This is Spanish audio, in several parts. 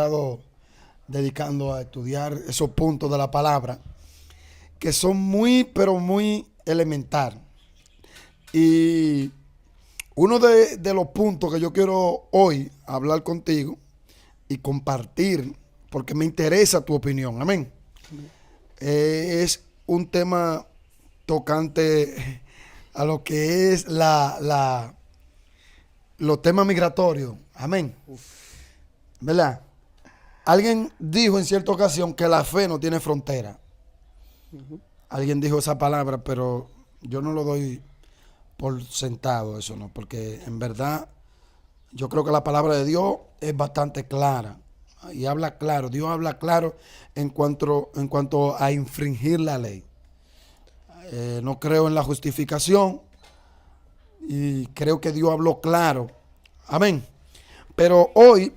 estado dedicando a estudiar esos puntos de la palabra que son muy, pero muy elemental. Y uno de los puntos que yo quiero hoy hablar contigo y compartir, porque me interesa tu opinión, amén, es un tema tocante a lo que es los temas migratorios, amén, ¿verdad? Alguien dijo en cierta ocasión que la fe no tiene frontera. Alguien dijo esa palabra, pero yo no lo doy por sentado, eso no, porque en verdad yo creo que la palabra de Dios es bastante clara y habla claro. Dios habla claro en cuanto a infringir la ley. No creo en la justificación y creo que Dios habló claro. Amén. Pero hoy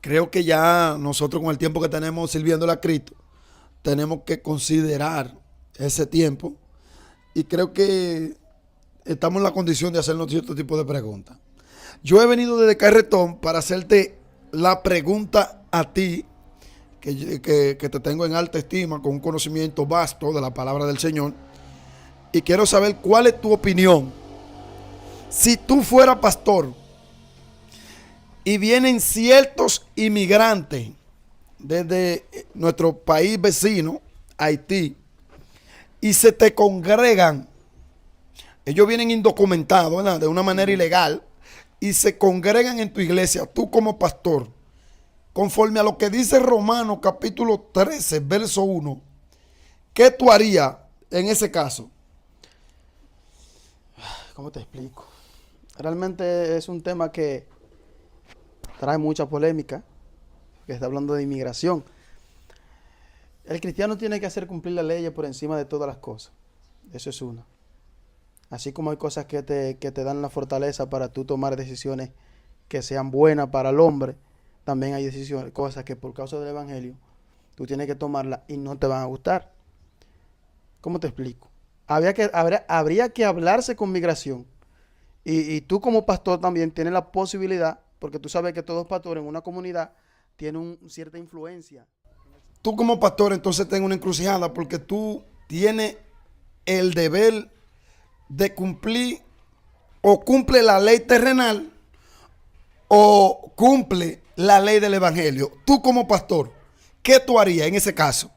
creo que ya nosotros con el tiempo que tenemos sirviéndole a Cristo, tenemos que considerar ese tiempo y creo que estamos en la condición de hacernos cierto tipo de preguntas. Yo he venido desde Carretón para hacerte la pregunta a ti, que te tengo en alta estima, con un conocimiento vasto de la palabra del Señor, y quiero saber cuál es tu opinión. Si tú fueras pastor y vienen ciertos inmigrantes desde nuestro país vecino, Haití, y se te congregan, ellos vienen indocumentados, ¿verdad?, de una manera ilegal, y se congregan en tu iglesia, tú como pastor, conforme a lo que dice Romanos capítulo 13, verso 1, ¿qué tú harías en ese caso? ¿Cómo te explico? Realmente es un tema que trae mucha polémica, que está hablando de inmigración. El cristiano tiene que hacer cumplir la ley por encima de todas las cosas. Eso es una. Así como hay cosas que te dan la fortaleza para tú tomar decisiones que sean buenas para el hombre, también hay decisiones, cosas que por causa del evangelio tú tienes que tomarlas y no te van a gustar. ¿Cómo te explico? Habría que hablarse con migración. Y tú como pastor también tienes la posibilidad, porque tú sabes que todos pastores en una comunidad tienen cierta influencia. Tú como pastor entonces tengo una encrucijada porque tú tienes el deber de cumplir, o cumple la ley terrenal o cumple la ley del evangelio. Tú como pastor, ¿qué tú harías en ese caso?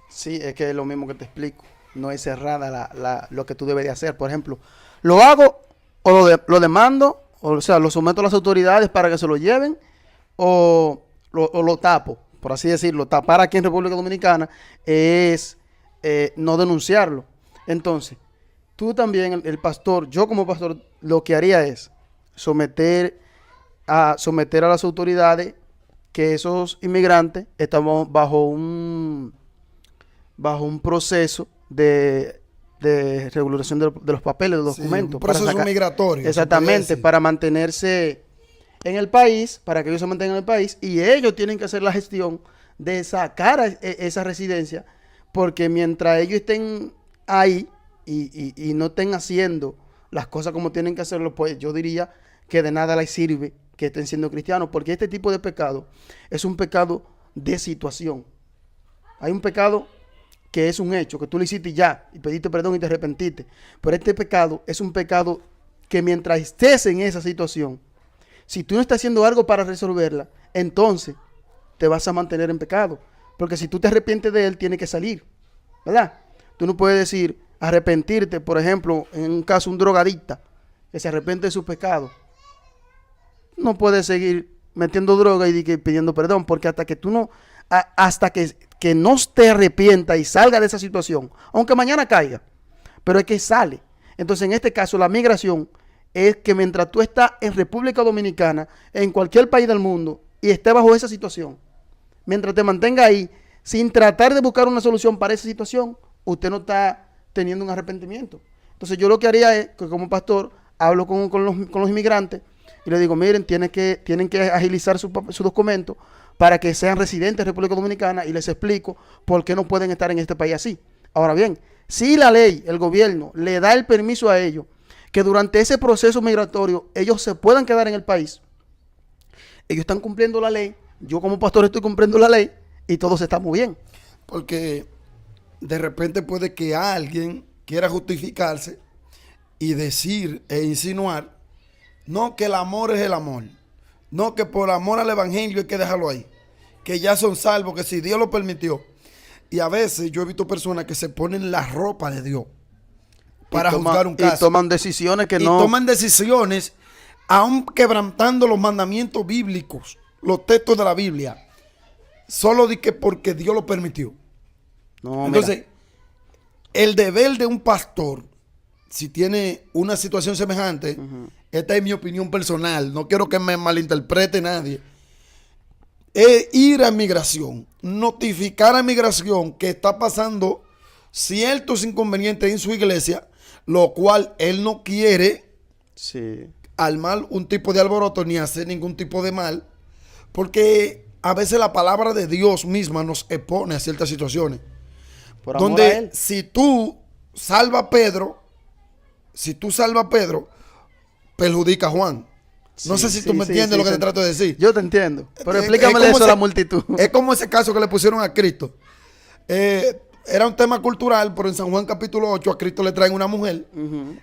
Sí, es que es lo mismo que te explico. No es cerrada lo que tú deberías hacer. Por ejemplo, lo hago o lo demando, o sea, lo someto a las autoridades para que se lo lleven, o lo tapo, por así decirlo. Tapar aquí en República Dominicana es no denunciarlo. Entonces, tú también, el pastor, yo como pastor, lo que haría es someter a las autoridades que esos inmigrantes estamos bajo un proceso de regulación de los papeles, de los documentos. Un proceso migratorio. Exactamente, para mantenerse en el país, para que ellos se mantengan en el país, y ellos tienen que hacer la gestión de sacar esa residencia, porque mientras ellos estén ahí y no estén haciendo las cosas como tienen que hacerlo, pues yo diría que de nada les sirve que estén siendo cristianos, porque este tipo de pecado es un pecado de situación. Hay un pecado que es un hecho, que tú lo hiciste ya, y pediste perdón y te arrepentiste. Pero este pecado es un pecado que mientras estés en esa situación, si tú no estás haciendo algo para resolverla, entonces te vas a mantener en pecado. Porque si tú te arrepientes de él, tiene que salir, ¿verdad? Tú no puedes decir, arrepentirte, por ejemplo, en un caso, un drogadicta, que se arrepiente de sus pecados. No puedes seguir metiendo droga y pidiendo perdón, porque hasta que tú no, hasta que no te arrepienta y salga de esa situación, aunque mañana caiga, pero es que sale. Entonces, en este caso, la migración es que mientras tú estás en República Dominicana, en cualquier país del mundo, y estés bajo esa situación, mientras te mantenga ahí, sin tratar de buscar una solución para esa situación, usted no está teniendo un arrepentimiento. Entonces, yo lo que haría es que como pastor, hablo con los inmigrantes y les digo, miren, tienen que agilizar su documento para que sean residentes de República Dominicana, y les explico por qué no pueden estar en este país así. Ahora bien, si la ley, el gobierno, le da el permiso a ellos, que durante ese proceso migratorio ellos se puedan quedar en el país, ellos están cumpliendo la ley yo como pastor estoy cumpliendo la ley y todos estamos bien. Porque de repente puede que alguien quiera justificarse y decir e insinuar, no, que el amor es el amor. No, que por amor al evangelio hay que dejarlo ahí. Que ya son salvos, que si Dios lo permitió. Y a veces yo he visto personas que se ponen la ropa de Dios para juzgar un caso. Y toman decisiones que y no... toman decisiones, aún quebrantando los mandamientos bíblicos, los textos de la Biblia, solo de que porque Dios lo permitió. No, Entonces, el deber de un pastor, si tiene una situación semejante, esta es mi opinión personal, no quiero que me malinterprete nadie, es ir a migración, notificar a migración que está pasando ciertos inconvenientes en su iglesia, lo cual él no quiere sí. armar un tipo de alboroto ni hacer ningún tipo de mal, porque a veces la palabra de Dios misma nos expone a ciertas situaciones. Por amor a Donde él. si tú salvas a Pedro, perjudica a Juan. No Sí, sé si sí, tú me sí, entiendes sí, lo que te trato de decir. Yo te entiendo. Pero Es explícame como eso a la multitud. Es como ese caso que le pusieron a Cristo. Era un tema cultural, pero en San Juan capítulo 8 a Cristo le traen una mujer Ujú,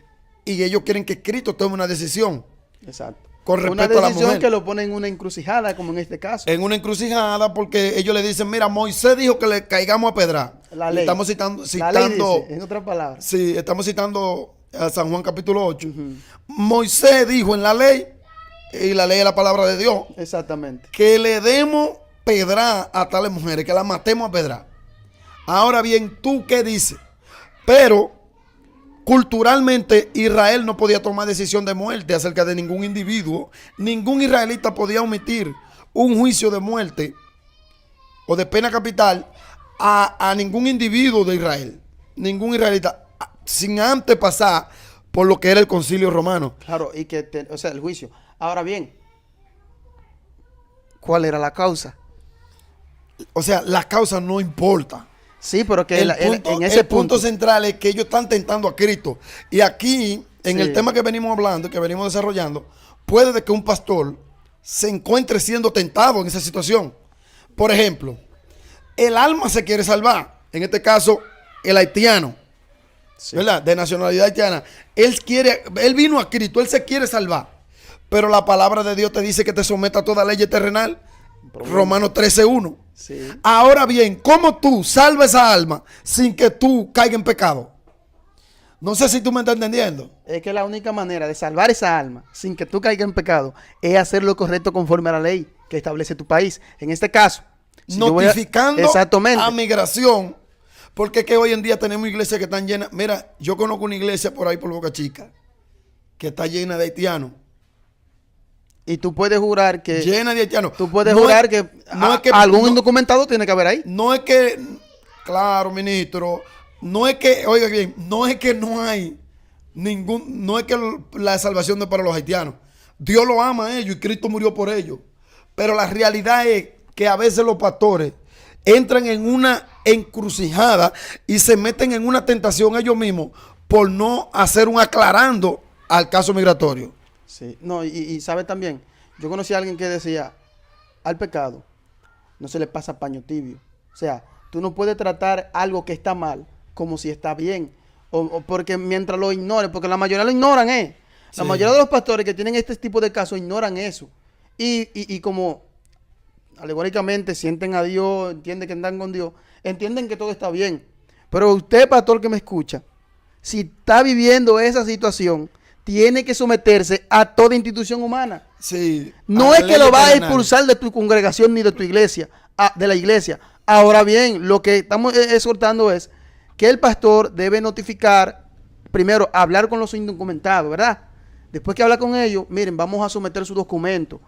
y ellos quieren que Cristo tome una decisión exacto. con Una respecto a la decisión mujer. que lo pone en una encrucijada, como en este caso. En una encrucijada, porque ellos le dicen, mira, Moisés dijo que le caigamos a pedra. La ley. Estamos citando, La ley dice, en otras palabras. sí, estamos citando a San Juan capítulo 8. Moisés dijo en la ley, y la ley es la palabra de Dios, Exactamente. que le demos pedra a tales mujeres, que las matemos a pedra. Ahora bien, ¿tú qué dices? Pero culturalmente Israel no podía tomar decisión de muerte acerca de ningún individuo. Ningún israelita podía omitir un juicio de muerte o de pena capital a ningún individuo de Israel. Ningún israelita, sin antes pasar por lo que era el concilio romano. Claro, y que, o sea, el juicio. Ahora bien, ¿cuál era la causa? O sea, la causa no importa. Sí, pero que en ese el punto central es que ellos están tentando a Cristo. Y aquí, en Sí. el tema que venimos hablando, que venimos desarrollando, puede de que un pastor se encuentre siendo tentado en esa situación. Por ejemplo, el alma se quiere salvar. En este caso, el haitiano, Sí. ¿verdad? De nacionalidad haitiana. Él vino a Cristo, él se quiere salvar. Pero la palabra de Dios te dice que te someta a toda ley terrenal. Romanos 13:1. Sí. Ahora bien, ¿cómo tú salvas esa alma sin que tú caigas en pecado? No sé si tú me estás entendiendo. Es que la única manera de salvar esa alma sin que tú caigas en pecado es hacer lo correcto conforme a la ley que establece tu país. En este caso, si yo voy Notificando exactamente. a migración. Porque es que hoy en día tenemos iglesias que están llenas. Mira, yo conozco una iglesia por ahí por Boca Chica que está llena de haitianos. Y tú puedes jurar que... Llena de haitianos. Tú puedes No jurar es- que, no es que algún no- indocumentado tiene que haber ahí. No es que, claro, ministro, no es que, oiga bien, no es que no hay no es que la salvación no es para los haitianos. Dios lo ama a ellos y Cristo murió por ellos. Pero la realidad es que a veces los pastores entran en una encrucijada y se meten en una tentación ellos mismos por no hacer un aclarando al caso migratorio. Sí. No, y sabe también, yo conocí a alguien que decía, al pecado no se le pasa paño tibio. O sea, tú no puedes tratar algo que está mal como si está bien. O porque mientras lo ignores, porque la mayoría lo ignoran, ¿eh? La Sí. mayoría de los pastores que tienen este tipo de casos ignoran eso. Y como alegóricamente sienten a Dios, entienden que andan con Dios, entienden que todo está bien. Pero usted, pastor que me escucha, si está viviendo esa situación, tiene que someterse a toda institución humana. Sí. No a es la que ley lo va a terrenal. expulsar de tu congregación ni de tu iglesia, de la iglesia. Ahora bien, lo que estamos exhortando es que el pastor debe notificar, primero, hablar con los indocumentados, ¿verdad? Después que habla con ellos, miren, vamos a someter su documento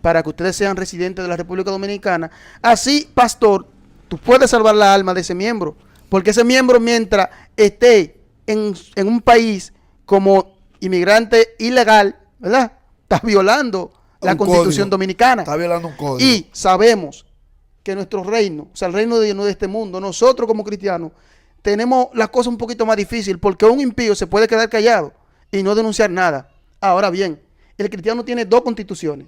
para que ustedes sean residentes de la República Dominicana. Así, pastor, tú puedes salvar la alma de ese miembro, porque ese miembro, mientras esté en un país como inmigrante ilegal, ¿verdad? Está violando la Un Constitución código. dominicana. Está violando un código. Y sabemos que nuestro reino, o sea, el reino de Dios no es de este mundo, nosotros como cristianos tenemos la cosa un poquito más difícil, porque un impío se puede quedar callado y no denunciar nada. Ahora bien, el cristiano tiene dos constituciones.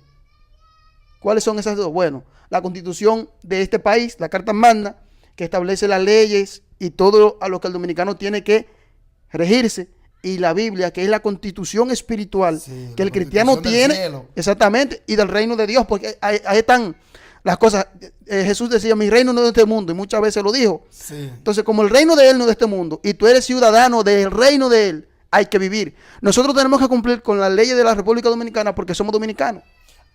¿Cuáles son esas dos? Bueno, la constitución de este país, la Carta Magna, que establece las leyes y todo a lo que el dominicano tiene que regirse, y la Biblia, que es la constitución espiritual Sí, que la el cristiano constitución del tiene, cielo. exactamente, y del reino de Dios, porque ahí están las cosas. Jesús decía, mi reino no es de este mundo, y muchas veces lo dijo. Sí. Entonces, como el reino de Él no es de este mundo, y tú eres ciudadano del reino de Él, hay que vivir. Nosotros tenemos que cumplir con las leyes de la República Dominicana porque somos dominicanos.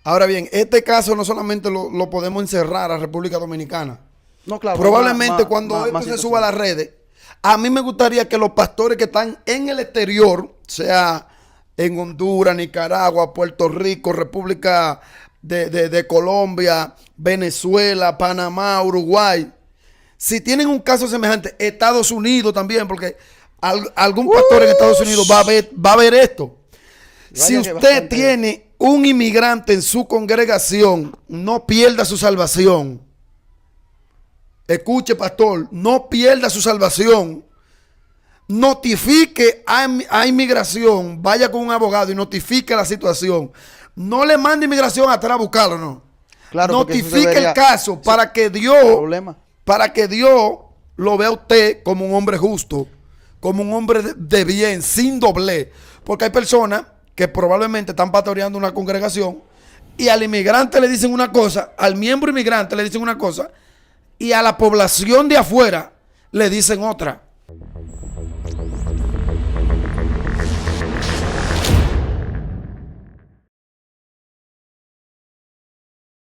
Ahora bien, este caso no solamente lo podemos encerrar a República Dominicana. No, claro. Probablemente cuando esto se suba a las redes, a mí me gustaría que los pastores que están en el exterior, sea en Honduras, Nicaragua, Puerto Rico, República de Colombia, Venezuela, Panamá, Uruguay, si tienen un caso semejante, Estados Unidos también, porque algún pastor en Estados Unidos va a ver esto. Si Vaya que usted bastante. tiene un inmigrante en su congregación, no pierda su salvación. Escuche, pastor, no pierda su salvación. Notifique a inmigración, vaya con un abogado y notifique la situación. No le mande inmigración atrás a buscarlo, no. Claro, porque eso se Notifique vería el caso para que problema. Dios lo vea a usted como un hombre justo, como un hombre de bien, sin doblez. Porque hay personas que probablemente están pastoreando una congregación y al inmigrante le dicen una cosa, al miembro inmigrante le dicen una cosa y a la población de afuera le dicen otra.